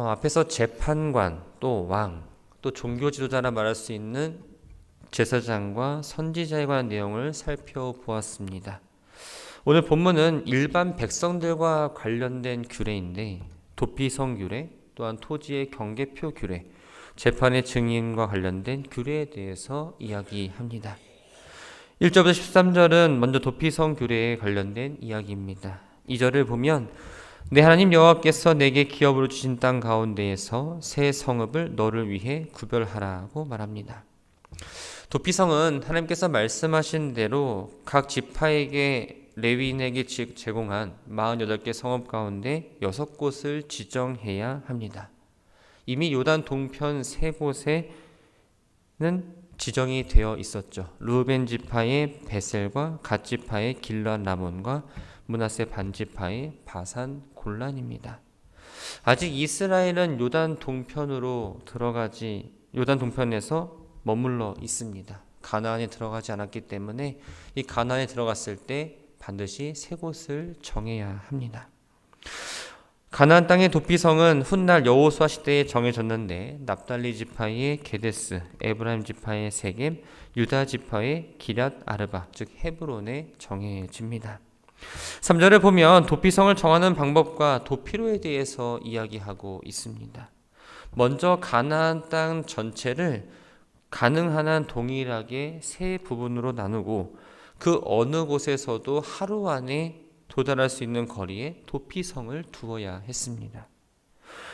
앞에서 재판관, 또 왕, 또 종교 지도자라 말할 수 있는 제사장과 선지자에 관한 내용을 살펴보았습니다. 오늘 본문은 일반 백성들과 관련된 규례인데 도피성 규례, 또한 토지의 경계표 규례, 재판의 증인과 관련된 규례에 대해서 이야기합니다. 1절부터 13절은 먼저 도피성 규례에 관련된 이야기입니다. 2절을 보면 내 하나님 여호와께서 내게 기업으로 주신 땅 가운데에서 새 성읍을 너를 위해 구별하라고 말합니다. 도피성은 하나님께서 말씀하신 대로 각 지파에게 레위인에게 제공한 48개 성읍 가운데 6곳을 지정해야 합니다. 이미 요단 동편 3곳에는 지정이 되어 있었죠. 르우벤 지파의 베셀과 갓 지파의 길르앗 라몬과 므낫세 반 지파의 바산 골란입니다. 아직 이스라엘은 요단 동편에서 머물러 있습니다. 가나안에 들어가지 않았기 때문에 이 가나안에 들어갔을 때 반드시 3곳을 정해야 합니다. 가나안 땅의 도피성은 훗날 여호수아 시대에 정해졌는데 납달리 지파의 게데스, 에브라임 지파의 세겜, 유다 지파의 기럇 아르바, 즉 헤브론에 정해집니다. 3절을 보면 도피성을 정하는 방법과 도피로에 대해서 이야기하고 있습니다. 먼저 가나안 땅 전체를 가능한 한 동일하게 3부분으로 나누고 그 어느 곳에서도 하루 안에 도달할 수 있는 거리에 도피성을 두어야 했습니다.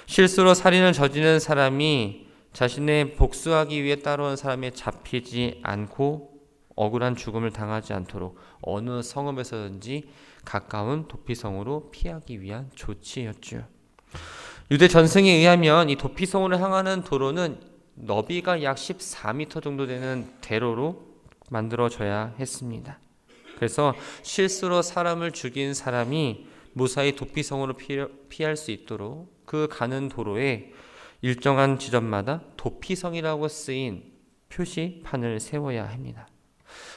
실수로 살인을 저지른 사람이 자신의 복수하기 위해 따라온 사람에 잡히지 않고 억울한 죽음을 당하지 않도록 어느 성읍에서든지 가까운 도피성으로 피하기 위한 조치였죠. 유대 전승에 의하면 이 도피성으로 향하는 도로는 너비가 약 14m 정도 되는 대로로 만들어져야 했습니다. 그래서 실수로 사람을 죽인 사람이 무사히 도피성으로 피할 수 있도록 그 가는 도로에 일정한 지점마다 도피성이라고 쓰인 표시판을 세워야 합니다.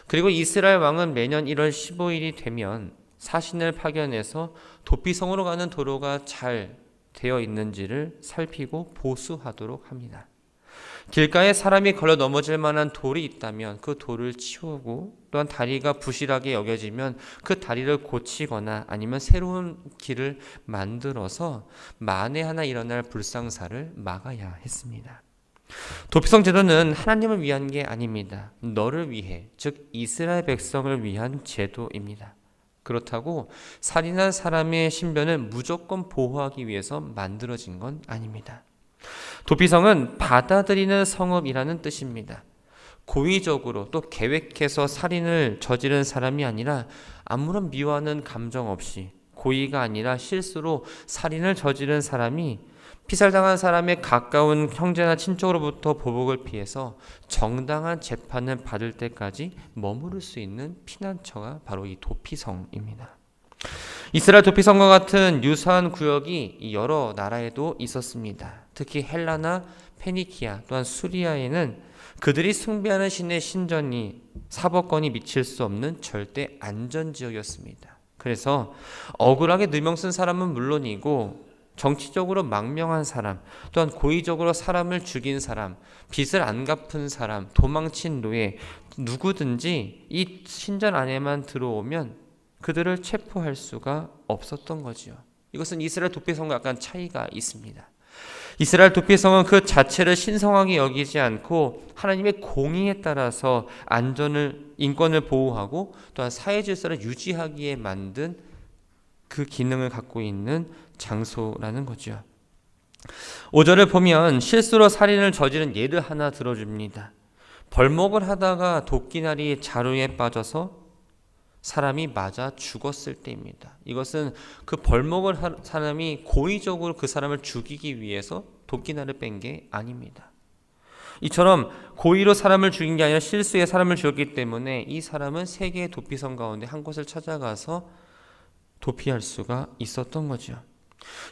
그리고 이스라엘 왕은 매년 1월 15일이 되면 사신을 파견해서 도피성으로 가는 도로가 잘 되어 있는지를 살피고 보수하도록 합니다. 길가에 사람이 걸려 넘어질 만한 돌이 있다면 그 돌을 치우고 또한 다리가 부실하게 여겨지면 그 다리를 고치거나 아니면 새로운 길을 만들어서 만에 하나 일어날 불상사를 막아야 했습니다. 도피성 제도는 하나님을 위한 게 아닙니다. 너를 위해, 즉 이스라엘 백성을 위한 제도입니다. 그렇다고 살인한 사람의 신변을 무조건 보호하기 위해서 만들어진 건 아닙니다. 도피성은 받아들이는 성읍이라는 뜻입니다. 고의적으로 또 계획해서 살인을 저지른 사람이 아니라 아무런 미워하는 감정 없이 고의가 아니라 실수로 살인을 저지른 사람이 피살당한 사람의 가까운 형제나 친척으로부터 보복을 피해서 정당한 재판을 받을 때까지 머무를 수 있는 피난처가 바로 이 도피성입니다. 이스라엘 도피성과 같은 유사한 구역이 여러 나라에도 있었습니다. 특히 헬라나 페니키아 또한 수리아에는 그들이 숭배하는 신의 신전이 사법권이 미칠 수 없는 절대 안전지역이었습니다. 그래서 억울하게 누명쓴 사람은 물론이고 정치적으로 망명한 사람, 또한 고의적으로 사람을 죽인 사람, 빚을 안 갚은 사람, 도망친 노예, 누구든지 이 신전 안에만 들어오면 그들을 체포할 수가 없었던 거죠. 이것은 이스라엘 도피성과 약간 차이가 있습니다. 이스라엘 도피성은 그 자체를 신성하게 여기지 않고 하나님의 공의에 따라서 인권을 보호하고 또한 사회 질서를 유지하기에 만든 그 기능을 갖고 있는 장소라는 거죠. 5절을 보면 실수로 살인을 저지른 예를 하나 들어줍니다. 벌목을 하다가 도끼날이 자루에 빠져서 사람이 맞아 죽었을 때입니다. 이것은 그 벌목을 한 사람이 고의적으로 그 사람을 죽이기 위해서 도끼날을 뺀 게 아닙니다. 이처럼 고의로 사람을 죽인 게 아니라 실수에 사람을 죽였기 때문에 이 사람은 3개의 도피성 가운데 한 곳을 찾아가서 도피할 수가 있었던 거죠.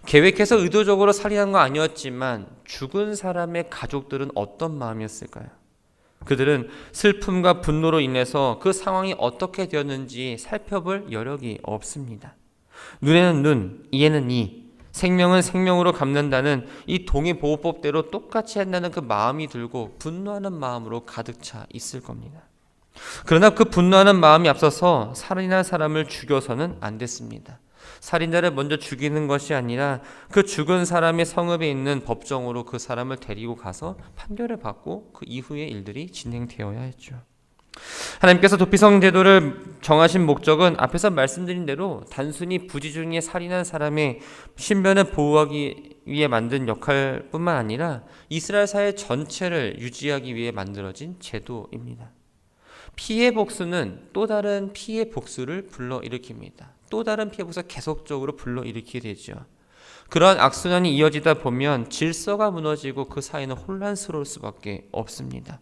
계획해서 의도적으로 살인한 거 아니었지만 죽은 사람의 가족들은 어떤 마음이었을까요? 그들은 슬픔과 분노로 인해서 그 상황이 어떻게 되었는지 살펴볼 여력이 없습니다. 눈에는 눈, 이에는 이, 생명은 생명으로 갚는다는 이 동의보호법대로 똑같이 한다는 그 마음이 들고 분노하는 마음으로 가득 차 있을 겁니다. 그러나 그 분노하는 마음이 앞서서 살인한 사람을 죽여서는 안 됐습니다. 살인자를 먼저 죽이는 것이 아니라 그 죽은 사람의 성읍에 있는 법정으로 그 사람을 데리고 가서 판결을 받고 그 이후의 일들이 진행되어야 했죠. 하나님께서 도피성 제도를 정하신 목적은 앞에서 말씀드린 대로 단순히 부지 중에 살인한 사람의 신변을 보호하기 위해 만든 역할뿐만 아니라 이스라엘 사회 전체를 유지하기 위해 만들어진 제도입니다. 피해 복수는 또 다른 피해 복수를 불러일으킵니다. 또 다른 피해 복수가 계속적으로 불러일으키게 되죠. 그러한 악순환이 이어지다 보면 질서가 무너지고 그 사회는 혼란스러울 수밖에 없습니다.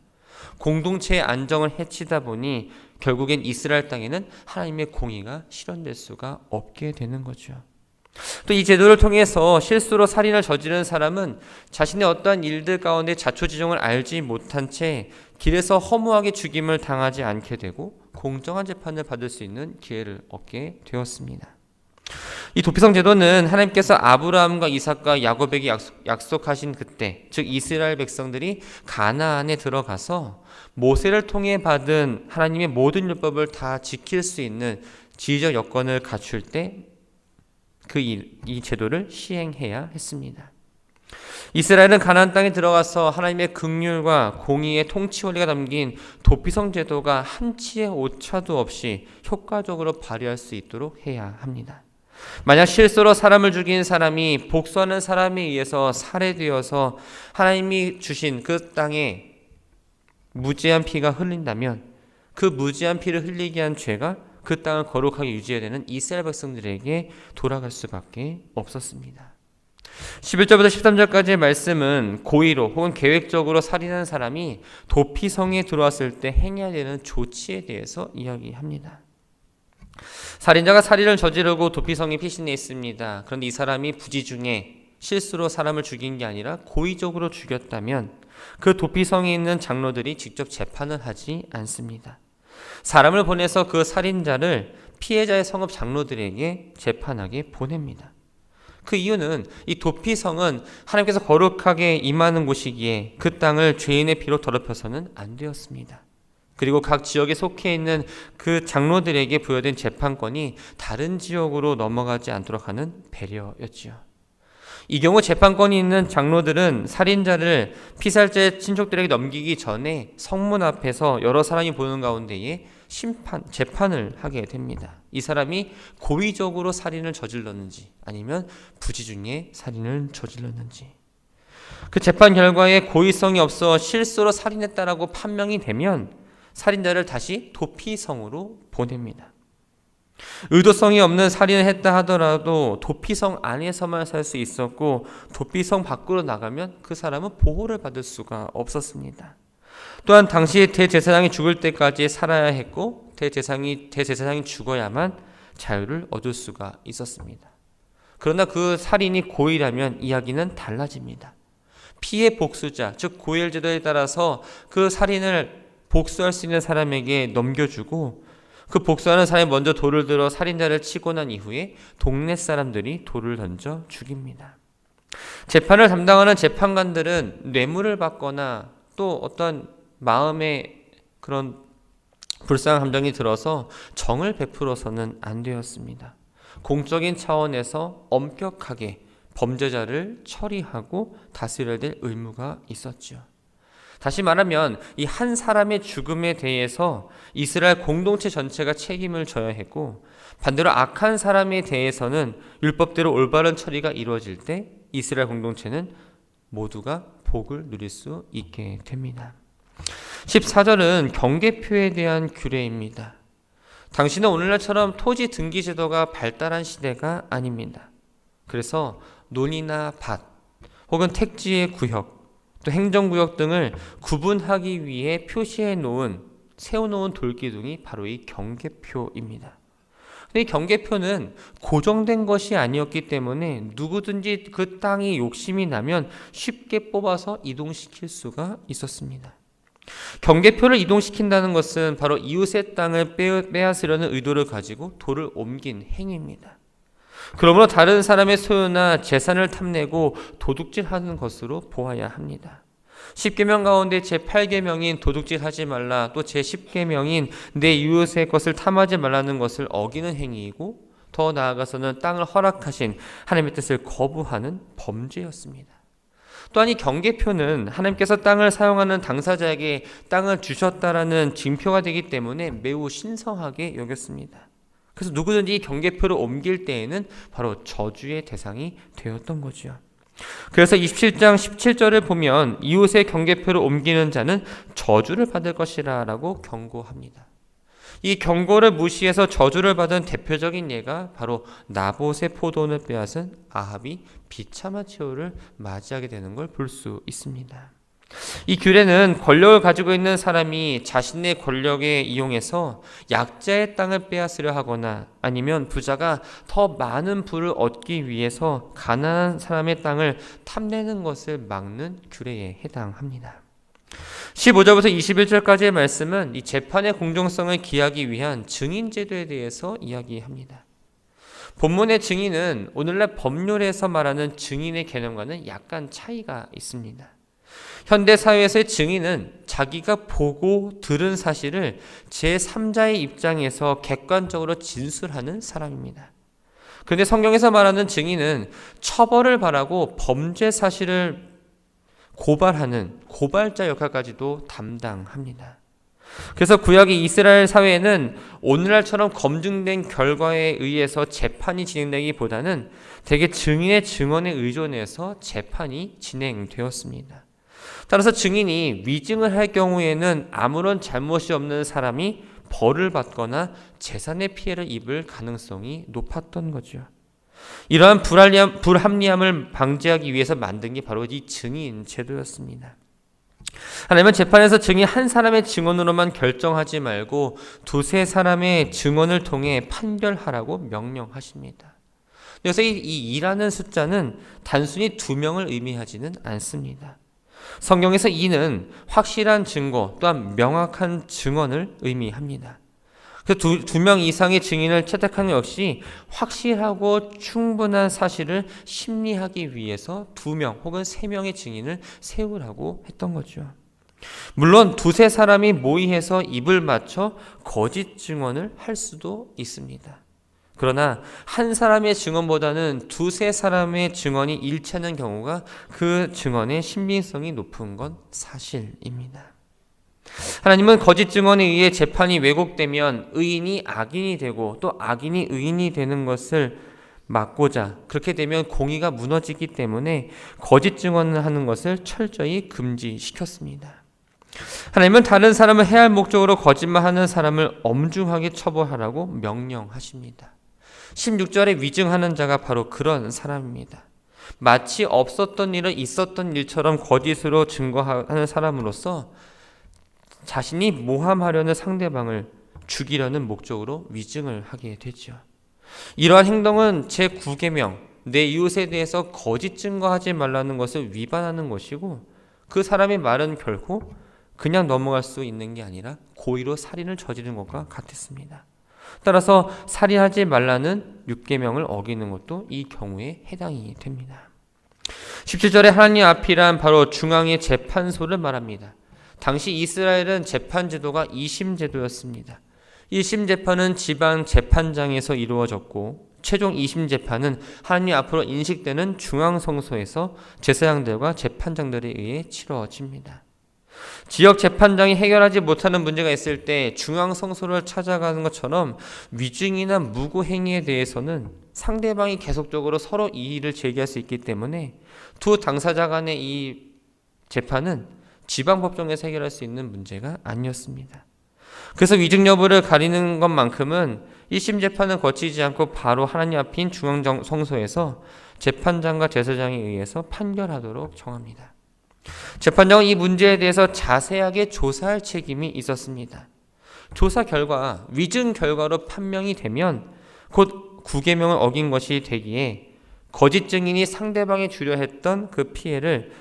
공동체의 안정을 해치다 보니 결국엔 이스라엘 땅에는 하나님의 공의가 실현될 수가 없게 되는 거죠. 또 이 제도를 통해서 실수로 살인을 저지른 사람은 자신의 어떠한 일들 가운데 자초지종을 알지 못한 채 길에서 허무하게 죽임을 당하지 않게 되고 공정한 재판을 받을 수 있는 기회를 얻게 되었습니다. 이 도피성 제도는 하나님께서 아브라함과 이삭과 야곱에게 약속하신 그때, 즉 이스라엘 백성들이 가나안에 들어가서 모세를 통해 받은 하나님의 모든 율법을 다 지킬 수 있는 지리적 여건을 갖출 때 이 제도를 시행해야 했습니다. 이스라엘은 가나안 땅에 들어가서 하나님의 긍휼과 공의의 통치 원리가 담긴 도피성 제도가 한치의 오차도 없이 효과적으로 발휘할 수 있도록 해야 합니다. 만약 실수로 사람을 죽인 사람이 복수하는 사람에 의해서 살해되어서 하나님이 주신 그 땅에 무죄한 피가 흘린다면 그 무죄한 피를 흘리게 한 죄가 그 땅을 거룩하게 유지해야 되는 이스라엘 백성들에게 돌아갈 수밖에 없었습니다. 11절부터 13절까지의 말씀은 고의로 혹은 계획적으로 살인한 사람이 도피성에 들어왔을 때 행해야 되는 조치에 대해서 이야기합니다. 살인자가 살인을 저지르고 도피성에 피신해 있습니다. 그런데 이 사람이 부지 중에 실수로 사람을 죽인 게 아니라 고의적으로 죽였다면 그 도피성에 있는 장로들이 직접 재판을 하지 않습니다. 사람을 보내서 그 살인자를 피해자의 성읍 장로들에게 재판하게 보냅니다. 그 이유는 이 도피성은 하나님께서 거룩하게 임하는 곳이기에 그 땅을 죄인의 피로 더럽혀서는 안 되었습니다. 그리고 각 지역에 속해 있는 그 장로들에게 부여된 재판권이 다른 지역으로 넘어가지 않도록 하는 배려였지요. 이 경우 재판권이 있는 장로들은 살인자를 피살자의 친족들에게 넘기기 전에 성문 앞에서 여러 사람이 보는 가운데에 재판을 하게 됩니다. 이 사람이 고의적으로 살인을 저질렀는지 아니면 부지 중에 살인을 저질렀는지. 그 재판 결과에 고의성이 없어 실수로 살인했다라고 판명이 되면 살인자를 다시 도피성으로 보냅니다. 의도성이 없는 살인을 했다 하더라도 도피성 안에서만 살 수 있었고 도피성 밖으로 나가면 그 사람은 보호를 받을 수가 없었습니다. 또한 당시 대제사장이 죽을 때까지 살아야 했고 대제사장이 죽어야만 자유를 얻을 수가 있었습니다. 그러나 그 살인이 고의라면 이야기는 달라집니다. 피해 복수자, 즉 고엘제도에 따라서 그 살인을 복수할 수 있는 사람에게 넘겨주고 그 복수하는 사람이 먼저 돌을 들어 살인자를 치고 난 이후에 동네 사람들이 돌을 던져 죽입니다. 재판을 담당하는 재판관들은 뇌물을 받거나 또 어떤 마음에 그런 불쌍한 감정이 들어서 정을 베풀어서는 안 되었습니다. 공적인 차원에서 엄격하게 범죄자를 처리하고 다스려야 될 의무가 있었죠. 다시 말하면 이 한 사람의 죽음에 대해서 이스라엘 공동체 전체가 책임을 져야 했고 반대로 악한 사람에 대해서는 율법대로 올바른 처리가 이루어질 때 이스라엘 공동체는 모두가 복을 누릴 수 있게 됩니다. 14절은 경계표에 대한 규례입니다. 당시는 오늘날처럼 토지 등기 제도가 발달한 시대가 아닙니다. 그래서 논이나 밭 혹은 택지의 구역 또 행정구역 등을 구분하기 위해 세워놓은 돌기둥이 바로 이 경계표입니다. 근데 이 경계표는 고정된 것이 아니었기 때문에 누구든지 그 땅이 욕심이 나면 쉽게 뽑아서 이동시킬 수가 있었습니다. 경계표를 이동시킨다는 것은 바로 이웃의 땅을 빼앗으려는 의도를 가지고 돌을 옮긴 행위입니다. 그러므로 다른 사람의 소유나 재산을 탐내고 도둑질하는 것으로 보아야 합니다. 10계명 가운데 제8계명인 도둑질하지 말라, 또 제10계명인 내 이웃의 것을 탐하지 말라는 것을 어기는 행위이고, 더 나아가서는 땅을 허락하신 하나님의 뜻을 거부하는 범죄였습니다. 또한 이 경계표는 하나님께서 땅을 사용하는 당사자에게 땅을 주셨다라는 징표가 되기 때문에 매우 신성하게 여겼습니다. 그래서 누구든지 이 경계표를 옮길 때에는 바로 저주의 대상이 되었던 거죠. 그래서 27장 17절을 보면 이웃의 경계표를 옮기는 자는 저주를 받을 것이라 라고 경고합니다. 이 경고를 무시해서 저주를 받은 대표적인 예가 바로 나봇의 포도원을 빼앗은 아합이 비참한 최후를 맞이하게 되는 걸 볼 수 있습니다. 이 규례는 권력을 가지고 있는 사람이 자신의 권력에 이용해서 약자의 땅을 빼앗으려 하거나 아니면 부자가 더 많은 부를 얻기 위해서 가난한 사람의 땅을 탐내는 것을 막는 규례에 해당합니다. 15절부터 21절까지의 말씀은 이 재판의 공정성을 기하기 위한 증인제도에 대해서 이야기합니다. 본문의 증인은 오늘날 법률에서 말하는 증인의 개념과는 약간 차이가 있습니다. 현대 사회에서의 증인은 자기가 보고 들은 사실을 제3자의 입장에서 객관적으로 진술하는 사람입니다. 그런데 성경에서 말하는 증인은 처벌을 바라고 범죄 사실을 고발하는 고발자 역할까지도 담당합니다. 그래서 구약의 이스라엘 사회에는 오늘날처럼 검증된 결과에 의해서 재판이 진행되기보다는 대개 증인의 증언에 의존해서 재판이 진행되었습니다. 따라서 증인이 위증을 할 경우에는 아무런 잘못이 없는 사람이 벌을 받거나 재산의 피해를 입을 가능성이 높았던 거죠. 이러한 불합리함을 방지하기 위해서 만든 게 바로 이 증인 제도였습니다. 하나님은 재판에서 증인 한 사람의 증언으로만 결정하지 말고 두세 사람의 증언을 통해 판결하라고 명령하십니다. 그래서 이 2라는 숫자는 단순히 2명을 의미하지는 않습니다. 성경에서 2는 확실한 증거 또한 명확한 증언을 의미합니다. 그래서 두 명 이상의 증인을 채택하는 역시 확실하고 충분한 사실을 심리하기 위해서 2명 혹은 3명의 증인을 세우라고 했던 거죠. 물론 두세 사람이 모의해서 입을 맞춰 거짓 증언을 할 수도 있습니다. 그러나 한 사람의 증언보다는 두세 사람의 증언이 일치하는 경우가 그 증언의 신빙성이 높은 건 사실입니다. 하나님은 거짓 증언에 의해 재판이 왜곡되면 의인이 악인이 되고 또 악인이 의인이 되는 것을 막고자, 그렇게 되면 공의가 무너지기 때문에 거짓 증언을 하는 것을 철저히 금지시켰습니다. 하나님은 다른 사람을 해할 목적으로 거짓말하는 사람을 엄중하게 처벌하라고 명령하십니다. 16절에 위증하는 자가 바로 그런 사람입니다. 마치 없었던 일을 있었던 일처럼 거짓으로 증거하는 사람으로서 자신이 모함하려는 상대방을 죽이려는 목적으로 위증을 하게 되죠. 이러한 행동은 제9계명 내 이웃에 대해서 거짓 증거하지 말라는 것을 위반하는 것이고, 그 사람의 말은 결코 그냥 넘어갈 수 있는 게 아니라 고의로 살인을 저지른 것과 같았습니다. 따라서 살인하지 말라는 6계명을 어기는 것도 이 경우에 해당이 됩니다. 17절에 하나님 앞이란 바로 중앙의 재판소를 말합니다. 당시 이스라엘은 재판 제도가 2심 제도였습니다. 1심 재판은 지방 재판장에서 이루어졌고 최종 2심 재판은 하나님 앞으로 인식되는 중앙 성소에서 제사장들과 재판장들에 의해 치러집니다. 지역 재판장이 해결하지 못하는 문제가 있을 때 중앙 성소를 찾아가는 것처럼 위증이나 무고 행위에 대해서는 상대방이 계속적으로 서로 이의를 제기할 수 있기 때문에 두 당사자 간의 이 재판은 지방법정에서 해결할 수 있는 문제가 아니었습니다. 그래서 위증 여부를 가리는 것만큼은 1심 재판은 거치지 않고 바로 하나님 앞인 중앙 성소에서 재판장과 제사장에 의해서 판결하도록 정합니다. 재판장은 이 문제에 대해서 자세하게 조사할 책임이 있었습니다. 조사 결과 위증 결과로 판명이 되면 곧 9계명을 어긴 것이 되기에 거짓 증인이 상대방이 주려 했던 그 피해를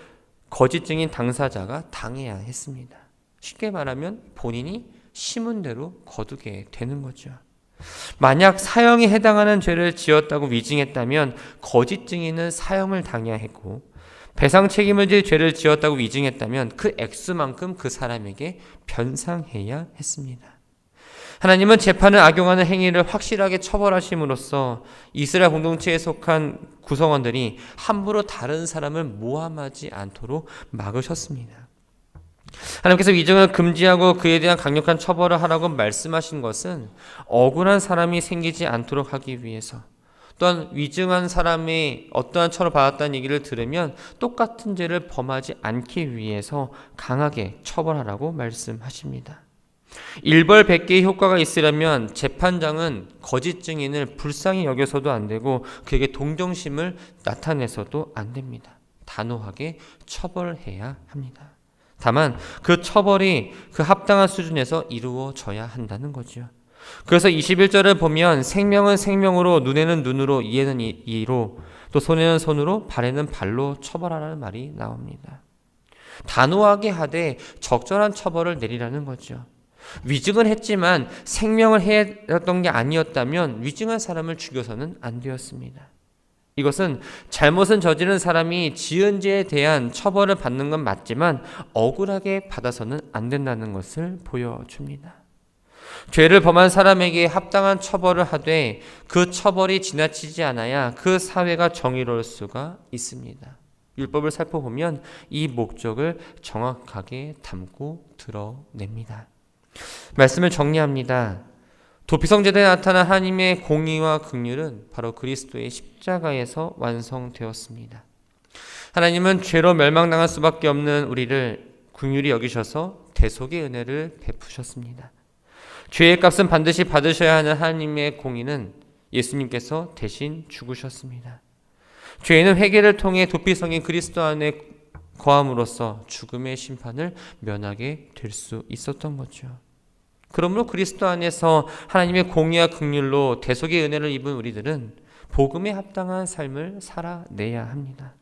거짓 증인 당사자가 당해야 했습니다. 쉽게 말하면 본인이 심은 대로 거두게 되는 거죠. 만약 사형에 해당하는 죄를 지었다고 위증했다면 거짓 증인은 사형을 당해야 했고, 배상 책임을 질 죄를 지었다고 위증했다면 그 액수만큼 그 사람에게 변상해야 했습니다. 하나님은 재판을 악용하는 행위를 확실하게 처벌하심으로써 이스라엘 공동체에 속한 구성원들이 함부로 다른 사람을 모함하지 않도록 막으셨습니다. 하나님께서 위증을 금지하고 그에 대한 강력한 처벌을 하라고 말씀하신 것은 억울한 사람이 생기지 않도록 하기 위해서, 또한 위증한 사람이 어떠한 처벌을 받았다는 얘기를 들으면 똑같은 죄를 범하지 않기 위해서 강하게 처벌하라고 말씀하십니다. 일벌백계의 효과가 있으려면 재판장은 거짓 증인을 불쌍히 여겨서도 안 되고 그에게 동정심을 나타내서도 안 됩니다. 단호하게 처벌해야 합니다. 다만 그 처벌이 그 합당한 수준에서 이루어져야 한다는 거죠. 그래서 21절을 보면 생명은 생명으로, 눈에는 눈으로, 이에는 이로, 또 손에는 손으로, 발에는 발로 처벌하라는 말이 나옵니다. 단호하게 하되 적절한 처벌을 내리라는 거죠. 위증을 했지만 생명을 해했던 게 아니었다면 위증한 사람을 죽여서는 안 되었습니다. 이것은 잘못은 저지른 사람이 지은 죄에 대한 처벌을 받는 건 맞지만 억울하게 받아서는 안 된다는 것을 보여줍니다. 죄를 범한 사람에게 합당한 처벌을 하되 그 처벌이 지나치지 않아야 그 사회가 정의로울 수가 있습니다. 율법을 살펴보면 이 목적을 정확하게 담고 드러냅니다. 말씀을 정리합니다. 도피성제도에 나타난 하나님의 공의와 긍휼은 바로 그리스도의 십자가에서 완성되었습니다. 하나님은 죄로 멸망당할 수밖에 없는 우리를 긍휼히 여기셔서 대속의 은혜를 베푸셨습니다. 죄의 값은 반드시 받으셔야 하는 하나님의 공의는 예수님께서 대신 죽으셨습니다. 죄는 회개를 통해 도피성인 그리스도 안에 거함으로써 죽음의 심판을 면하게 될 수 있었던 거죠. 그러므로 그리스도 안에서 하나님의 공의와 긍휼로 대속의 은혜를 입은 우리들은 복음에 합당한 삶을 살아내야 합니다.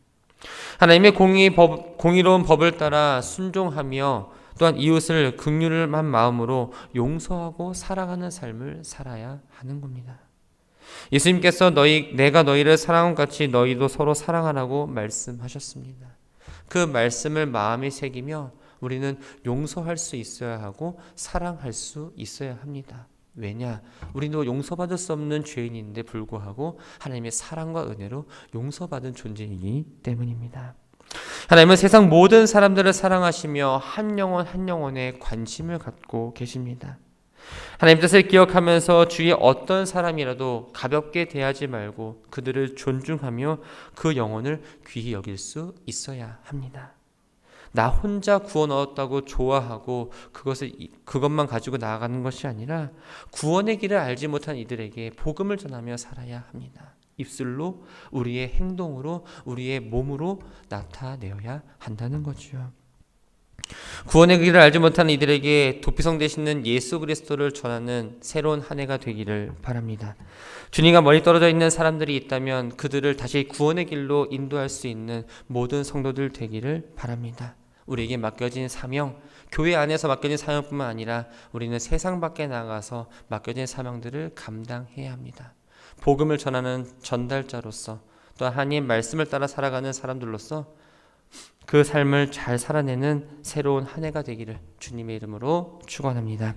하나님의 공의로운 법을 따라 순종하며 또한 이웃을 긍휼한 마음으로 용서하고 사랑하는 삶을 살아야 하는 겁니다. 예수님께서 내가 너희를 사랑한 것 같이 너희도 서로 사랑하라고 말씀하셨습니다. 그 말씀을 마음에 새기며 우리는 용서할 수 있어야 하고 사랑할 수 있어야 합니다. 왜냐? 우리도 용서받을 수 없는 죄인인데 불구하고 하나님의 사랑과 은혜로 용서받은 존재이기 때문입니다. 하나님은 세상 모든 사람들을 사랑하시며 한 영혼 한 영혼에 관심을 갖고 계십니다. 하나님 뜻을 기억하면서 주위의 어떤 사람이라도 가볍게 대하지 말고 그들을 존중하며 그 영혼을 귀히 여길 수 있어야 합니다. 나 혼자 구원 얻었다고 좋아하고 그것만 가지고 나아가는 것이 아니라 구원의 길을 알지 못한 이들에게 복음을 전하며 살아야 합니다. 입술로, 우리의 행동으로, 우리의 몸으로 나타내어야 한다는 거죠. 구원의 길을 알지 못하는 이들에게 도피성 되시는 예수 그리스도를 전하는 새로운 한 해가 되기를 바랍니다. 주님과 멀리 떨어져 있는 사람들이 있다면 그들을 다시 구원의 길로 인도할 수 있는 모든 성도들 되기를 바랍니다. 우리에게 맡겨진 사명, 교회 안에서 맡겨진 사명뿐만 아니라 우리는 세상 밖에 나가서 맡겨진 사명들을 감당해야 합니다. 복음을 전하는 전달자로서 또 하나님 말씀을 따라 살아가는 사람들로서 그 삶을 잘 살아내는 새로운 한 해가 되기를 주님의 이름으로 축원합니다.